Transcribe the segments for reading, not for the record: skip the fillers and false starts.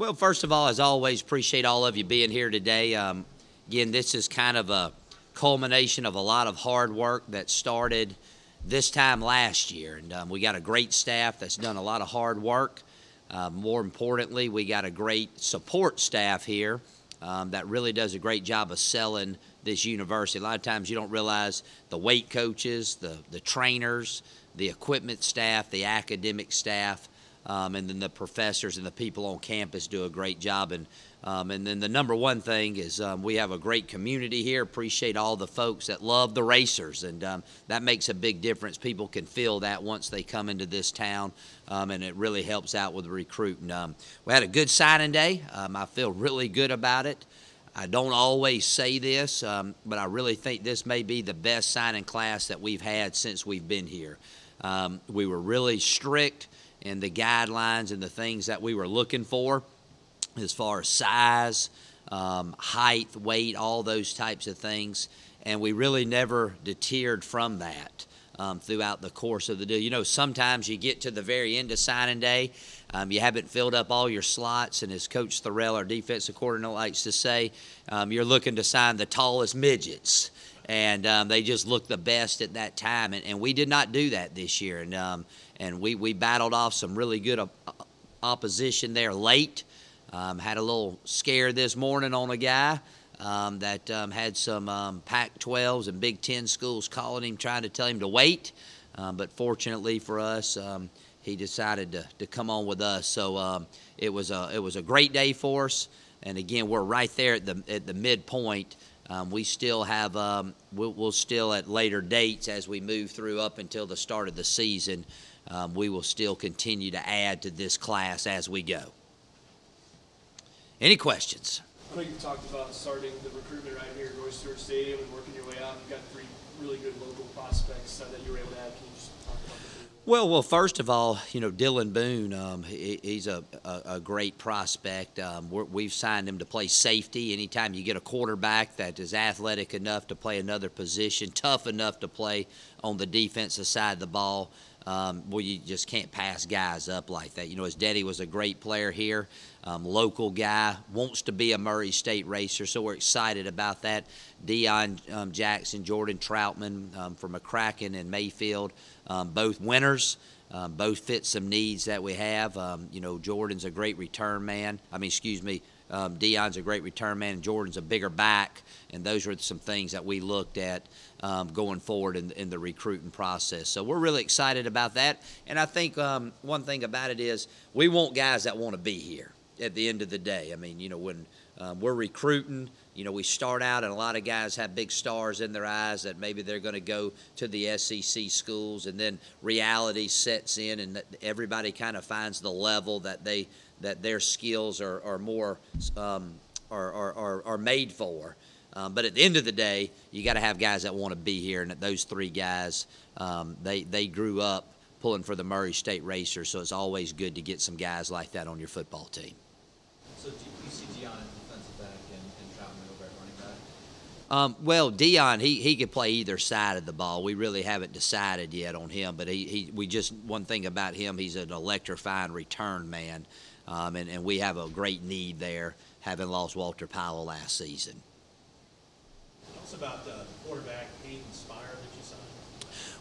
Well, first of all, as always, appreciate all of you being here today. Again, this is kind of a culmination of a lot of hard work that started this time last year. And we got a great staff that's done a lot of hard work. More importantly, we got a great support staff here that really does a great job of selling this university. A lot of times you don't realize the weight coaches, the trainers, the equipment staff, the academic staff, and then the professors and the people on campus do a great job. And then the number one thing is we have a great community here. Appreciate all the folks that love the Racers, and that makes a big difference. People can feel that once they come into this town, and it really helps out with recruiting. We had a good signing day. I feel really good about it. I don't always say this, but I really think this may be the best signing class that we've had since we've been here. We were really strict in the guidelines and the things that we were looking for as far as size, height, weight, all those types of things. And we really never deterred from that throughout the course of the deal. You know, sometimes you get to the very end of signing day, you haven't filled up all your slots, and as Coach Thorell, our defensive coordinator, likes to say, you're looking to sign the tallest midgets. And they just look the best at that time. And we did not do that this year. And we battled off some really good opposition there late. Had a little scare this morning on a guy that had some Pac-12s and Big Ten schools calling him, trying to tell him to wait. But fortunately for us, he decided to come on with us. So it was a great day for us. And again, we're right there at the midpoint. We still have we'll still at later dates as we move through up until the start of the season. We will still continue to add to this class as we go. Any questions? I know you've talked about starting the recruitment right here at Roy Stewart Stadium and working your way out. You've got 3 really good local prospects that you were able to add. Can you just talk about that? Well, first of all, you know, Dylan Boone, he's a great prospect. We've signed him to play safety. Anytime you get a quarterback that is athletic enough to play another position, tough enough to play on the defensive side of the ball, well, you just can't pass guys up like that. You know, his daddy was a great player here, local guy, wants to be a Murray State Racer, so we're excited about that. Deion Jackson, Jordan Troutman from McCracken and Mayfield, both winners, both fit some needs that we have. You know, Jordan's a great return man. Deion's a great return man, and Jordan's a bigger back, and those are some things that we looked at going forward in the recruiting process. So we're really excited about that, and I think one thing about it is we want guys that want to be here at the end of the day. I mean, you know, when we're recruiting, you know, we start out and a lot of guys have big stars in their eyes that maybe they're going to go to the SEC schools, and then reality sets in and everybody kind of finds the level that their skills are more are made for. But at the end of the day, you got to have guys that want to be here, and those 3 guys, they grew up pulling for the Murray State Racers, so it's always good to get some guys like that on your football team. So do you see Deion at defensive back and Troutman over at running back? Well, Deion, he could play either side of the ball. We really haven't decided yet on him, but one thing about him, he's an electrifying return man, and we have a great need there, having lost Walter Powell last season. Tell us about the quarterback, Hayden Spire, that you signed.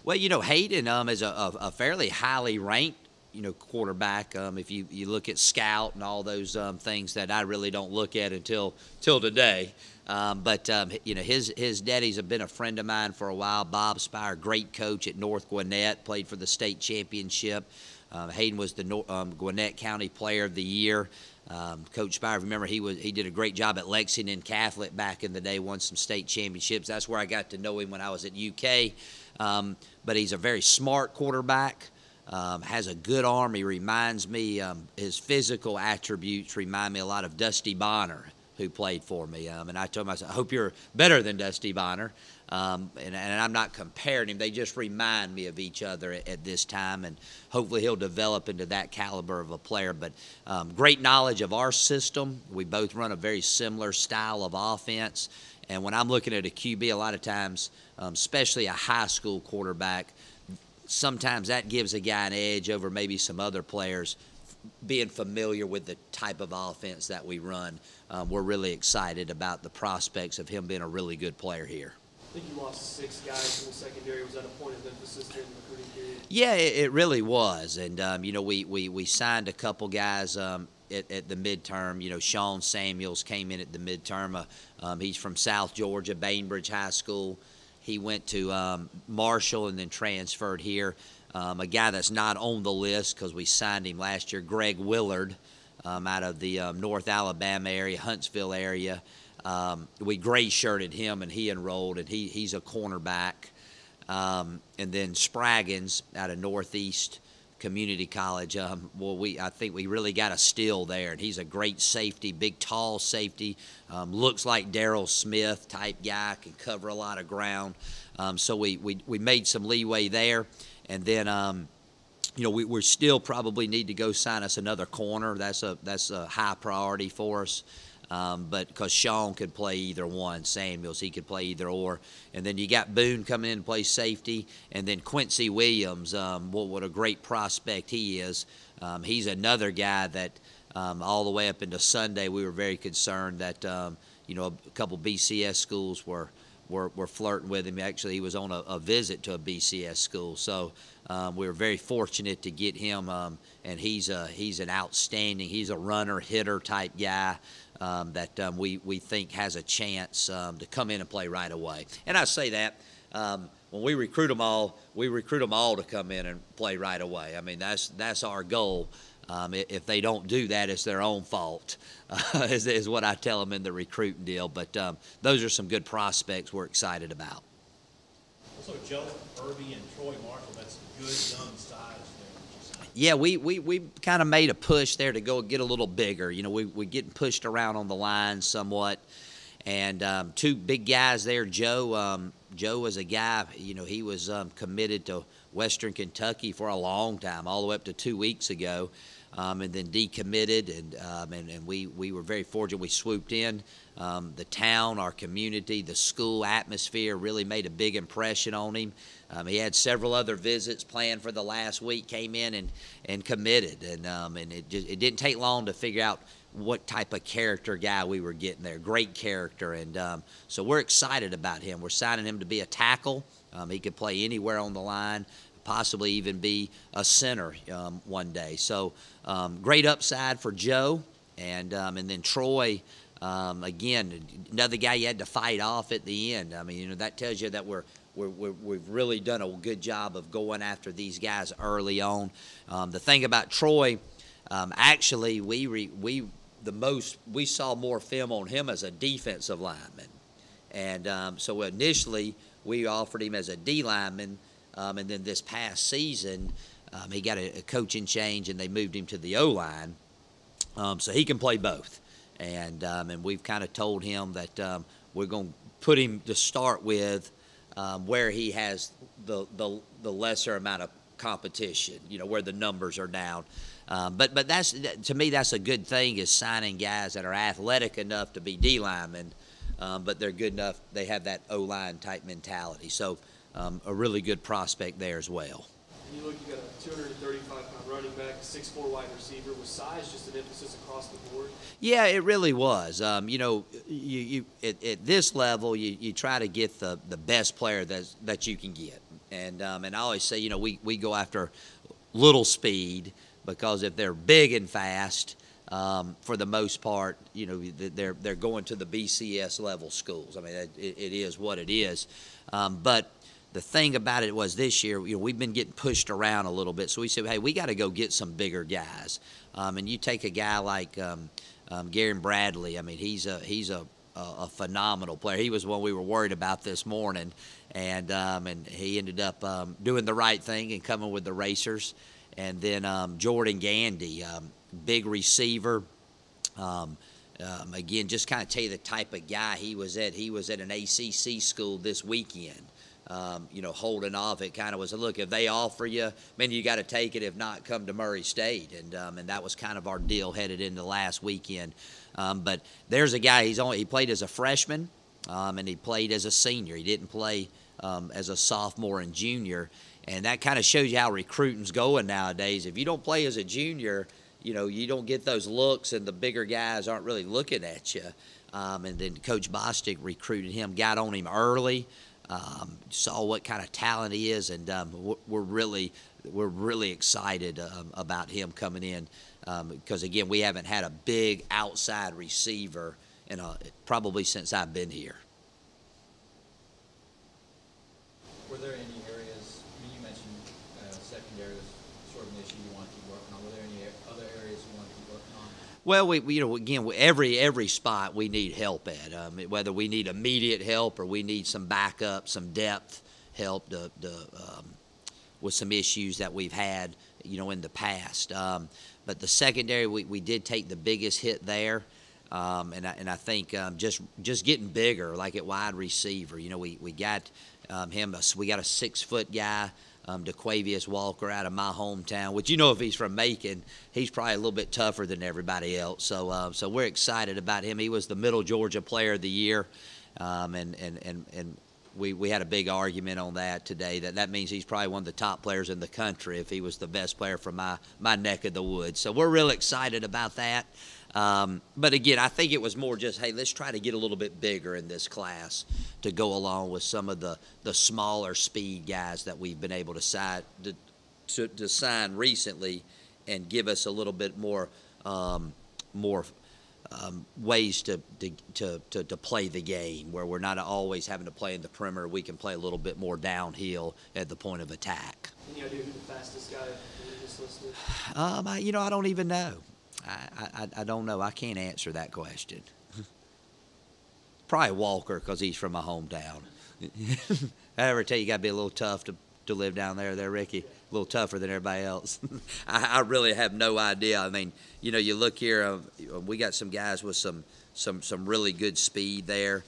Well, you know, Hayden is a fairly highly ranked, you know, quarterback. If you look at Scout and all those things that I really don't look at until today. But you know, his daddy's been a friend of mine for a while. Bob Spire, great coach at North Gwinnett, played for the state championship. Hayden was the Gwinnett County Player of the Year. Coach Spire, remember, he did a great job at Lexington Catholic back in the day, won some state championships. That's where I got to know him when I was at UK. But he's a very smart quarterback, has a good arm. He reminds me, his physical attributes remind me a lot of Dusty Bonner, who played for me. And I told him, I said, I hope you're better than Dusty Bonner. And I'm not comparing him. They just remind me of each other at this time, and hopefully he'll develop into that caliber of a player. But great knowledge of our system. We both run a very similar style of offense. And when I'm looking at a QB, a lot of times, especially a high school quarterback, sometimes that gives a guy an edge over maybe some other players being familiar with the type of offense that we run, we're really excited about the prospects of him being a really good player here. I think you lost 6 guys in the secondary. Was that a point of emphasis during the recruiting period? Yeah, it really was. And, we signed a couple guys at the midterm. Sean Samuels came in at the midterm. He's from South Georgia, Bainbridge High School. He went to Marshall and then transferred here. A guy that's not on the list because we signed him last year, Greg Willard, out of the North Alabama area, Huntsville area. We gray-shirted him, and he enrolled, and he's a cornerback. And then Spraggins out of Northeast Community College. I think we really got a steal there, and he's a great safety, big, tall safety. Looks like Darryl Smith type guy, can cover a lot of ground. So we made some leeway there. And then, we still probably need to go sign us another corner. That's a high priority for us. But because Sean could play either one, Samuels, he could play either or. And then you got Boone coming in to play safety. And then Quincy Williams, what a great prospect he is. He's another guy that all the way up into Sunday we were very concerned that, a couple BCS schools were flirting with him. Actually, he was on a visit to a BCS school. So we were very fortunate to get him, and he's an outstanding, he's a runner, hitter type guy. That we think has a chance to come in and play right away. And I say that when we recruit them all to come in and play right away. I mean, that's our goal. If they don't do that, it's their own fault, is what I tell them in the recruiting deal. But those are some good prospects we're excited about. Also, Joe Irby and Troy Marshall, that's good young size there. Yeah, we kind of made a push there to go get a little bigger. We're getting pushed around on the line somewhat. And 2 big guys there. Joe was a guy, he was committed to Western Kentucky for a long time, all the way up to 2 weeks ago, and then decommitted. And we were very fortunate. We swooped in. The town, our community, the school atmosphere really made a big impression on him. He had several other visits planned for the last week, came in and committed. And it didn't take long to figure out what type of character guy we were getting there. Great character. And so we're excited about him. We're signing him to be a tackle. He could play anywhere on the line, possibly even be a center one day. So great upside for Joe. And then Troy, again, another guy you had to fight off at the end. I mean, that tells you that we've really done a good job of going after these guys early on. The thing about Troy, actually, we saw more film on him as a defensive lineman, and so initially we offered him as a D lineman, and then this past season he got a coaching change and they moved him to the O line, so he can play both, and we've kind of told him that we're going to put him to start with. Where he has the lesser amount of competition, where the numbers are down. But to me, that's a good thing, is signing guys that are athletic enough to be D linemen, but they're good enough, they have that O-line type mentality. So a really good prospect there as well. And you got a 235-pound running back, a 6'4" wide receiver. Was size just an emphasis across the board? Yeah, it really was. You at this level, you try to get the best player that you can get. And I always say, we go after little speed, because if they're big and fast, for the most part, they're going to the BCS level schools. I mean, it is what it is. But the thing about it was this year, we've been getting pushed around a little bit. So we said, hey, we got to go get some bigger guys. And you take a guy like Garen Bradley. I mean, he's a phenomenal player. He was one we were worried about this morning, and he ended up doing the right thing and coming with the racers. And then Jordan Gandy, big receiver. Again, just kind of tell you the type of guy he was at. He was at an ACC school this weekend. Holding off, it kind of was a look. If they offer you, you got to take it. If not, come to Murray State, and that was kind of our deal headed into last weekend. But there's a guy. He played as a freshman, and he played as a senior. He didn't play as a sophomore and junior, and that kind of shows you how recruiting's going nowadays. If you don't play as a junior, you don't get those looks, and the bigger guys aren't really looking at you. And then Coach Bostic recruited him, got on him early, saw what kind of talent he is, and we're really excited about him coming in because, again, we haven't had a big outside receiver probably since I've been here. Were there any areas, you mentioned secondary was sort of an issue you want to keep working on. Were there any other areas you want to keep working on? Well, again, every spot we need help at, whether we need immediate help or we need some backup, some depth help with some issues that we've had, in the past. But the secondary, we did take the biggest hit there. And I think just getting bigger, like at wide receiver. We got him. We got a 6-foot guy, DeQuavius Walker, out of my hometown. Which if he's from Macon, he's probably a little bit tougher than everybody else. So we're excited about him. He was the Middle Georgia Player of the Year, and we had a big argument on that today. That means he's probably one of the top players in the country if he was the best player from my neck of the woods. So we're real excited about that. But again, I think it was more just, hey, let's try to get a little bit bigger in this class to go along with some of the smaller speed guys that we've been able to sign recently, and give us a little bit more ways to play the game, where we're not always having to play in the perimeter. We can play a little bit more downhill at the point of attack. Any idea who the fastest guy in this list is? I don't even know. I don't know. I can't answer that question. Probably Walker, because he's from my hometown. I ever tell you, got to be a little tough to live down there, Ricky? A little tougher than everybody else. I really have no idea. I mean, you look here, we got some guys with some really good speed there.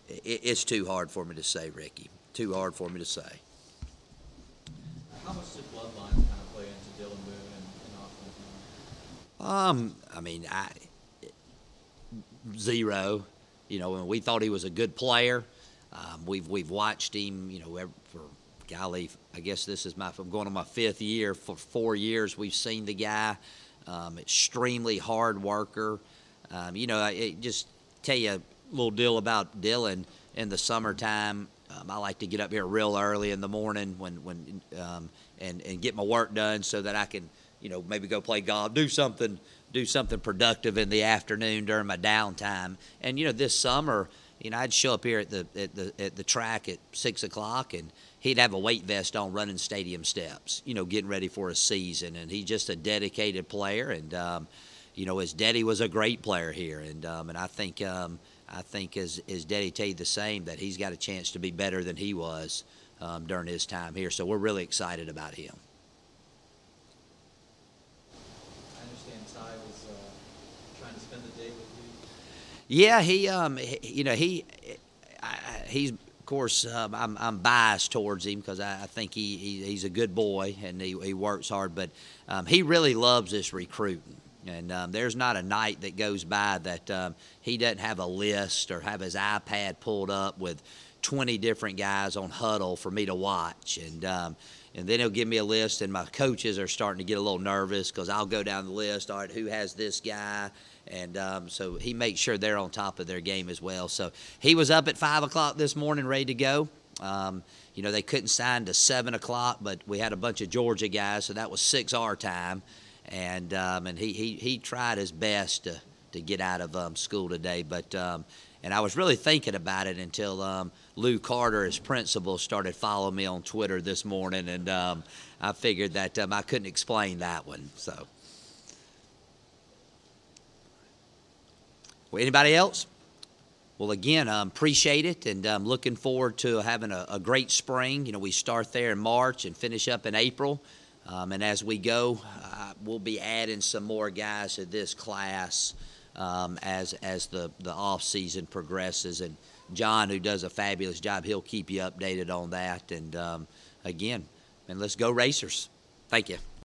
It's too hard for me to say, Ricky. Too hard for me to say. How much did bloodlines kind of play into Dylan Moon and offense? Zero. When we thought he was a good player. We've watched him, for golly, I guess I'm going on my 5th year. For 4 years, we've seen the guy. Extremely hard worker. I just tell you a little deal about Dylan in the summertime. I like to get up here real early in the morning and get my work done so that I can, maybe go play golf, do something productive in the afternoon during my downtime. And this summer, I'd show up here at the track at 6 o'clock, and he'd have a weight vest on, running stadium steps, getting ready for a season. And he's just a dedicated player. And his daddy was a great player here, and I think his daddy tell you the same, that he's got a chance to be better than he was during his time here. So we're really excited about him. I understand Ty was trying to spend the day with you. Yeah, he's of course, I'm biased towards him because I think he's a good boy and he works hard, but he really loves this recruiting. And there's not a night that goes by that he doesn't have a list or have his iPad pulled up with 20 different guys on huddle for me to watch. And then he'll give me a list, and my coaches are starting to get a little nervous because I'll go down the list. All right, who has this guy? And so he makes sure they're on top of their game as well. So he was up at 5 o'clock this morning ready to go. They couldn't sign to 7 o'clock, but we had a bunch of Georgia guys, so that was 6 our time. And he tried his best to get out of school today. But and I was really thinking about it until Lou Carter, his principal, started following me on Twitter this morning, and I figured that I couldn't explain that one. So, well, anybody else? Well, again, appreciate it, and I'm looking forward to having a great spring. We start there in March and finish up in April. And as we go, we'll be adding some more guys to this class as the off season progresses. And John, who does a fabulous job, he'll keep you updated on that. And again, let's go Racers. Thank you.